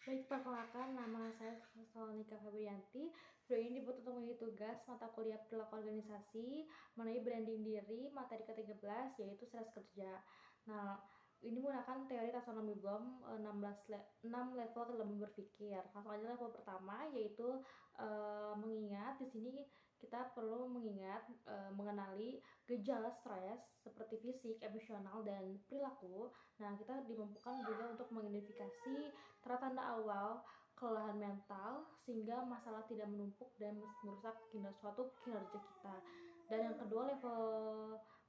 Baik, perkenalkan nama saya Salonika Febrianti. Video ini dibuat untuk mengisi tugas mata kuliah perilaku organisasi mengenai branding diri materi ke-13 yaitu stres kerja. Nah, ini menggunakan teori taksonomi Bloom 6 level dalam berpikir. Langsung aja level pertama yaitu mengingat. Di sini kita perlu mengingat, mengenali gejala stres seperti fisik, emosional, dan perilaku. Nah, kita dimampukan juga untuk mengidentifikasi tanda-tanda awal kelelahan mental sehingga masalah tidak menumpuk dan merusak suatu kinerja kita. Dan yang kedua, level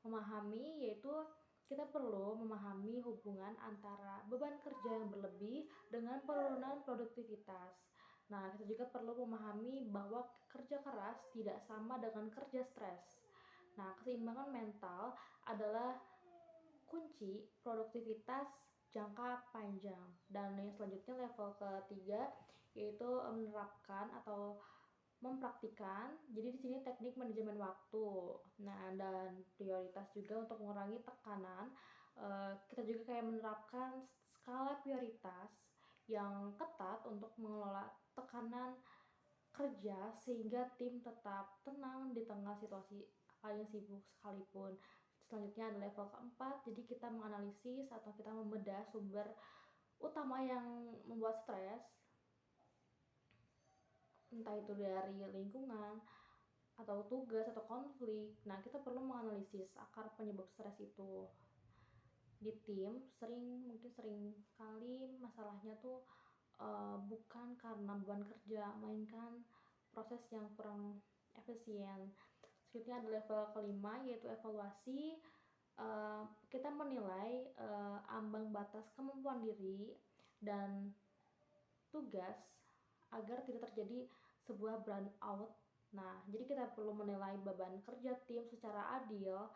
memahami, yaitu kita perlu memahami hubungan antara beban kerja yang berlebih dengan penurunan produktivitas. Nah, kita juga perlu memahami bahwa kerja keras tidak sama dengan kerja stres. Nah, keseimbangan mental adalah kunci produktivitas jangka panjang. Dan yang selanjutnya level ketiga yaitu menerapkan atau mempraktikkan. Jadi di sini teknik manajemen waktu. Nah, dan prioritas juga untuk mengurangi tekanan. Kita juga kayak menerapkan skala prioritas yang ketat untuk mengelola tekanan kerja sehingga tim tetap tenang di tengah situasi yang sibuk sekalipun. Selanjutnya ada level keempat, jadi kita menganalisis atau kita membedah sumber utama yang membuat stres, entah itu dari lingkungan atau tugas atau konflik. Nah, kita perlu menganalisis akar penyebab stres itu. Di tim mungkin sering kali masalahnya tuh bukan karena beban kerja, melainkan proses yang kurang efisien. Selanjutnya ada level kelima yaitu evaluasi. Kita menilai ambang batas kemampuan diri dan tugas agar tidak terjadi sebuah burnout. Nah, jadi kita perlu menilai beban kerja tim secara adil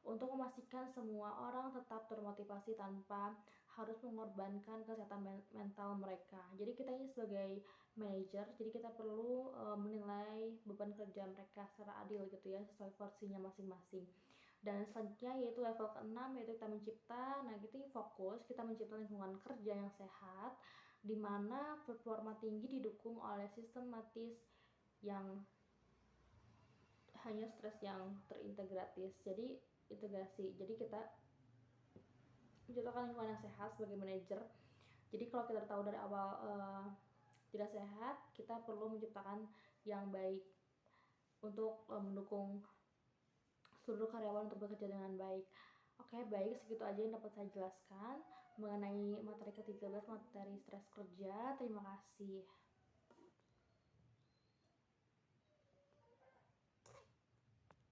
untuk memastikan semua orang tetap termotivasi tanpa harus mengorbankan kesehatan mental mereka. Jadi kita ini sebagai manajer, jadi kita perlu menilai beban kerja mereka secara adil gitu ya, sesuai porsinya masing-masing. Dan selanjutnya yaitu level ke-6 yaitu kita mencipta. Nah, gitu fokus kita mencipta lingkungan kerja yang sehat di mana performa tinggi didukung oleh sistematis yang hanya stres yang terintegratis. Jadi integrasi. Jadi kita menciptakan lingkungan yang sehat sebagai manajer. Jadi kalau kita tahu dari awal tidak sehat, kita perlu menciptakan yang baik untuk mendukung seluruh karyawan untuk bekerja dengan baik. Oke, baik, segitu aja yang dapat saya jelaskan mengenai materi ke-13, materi stres kerja. Terima kasih.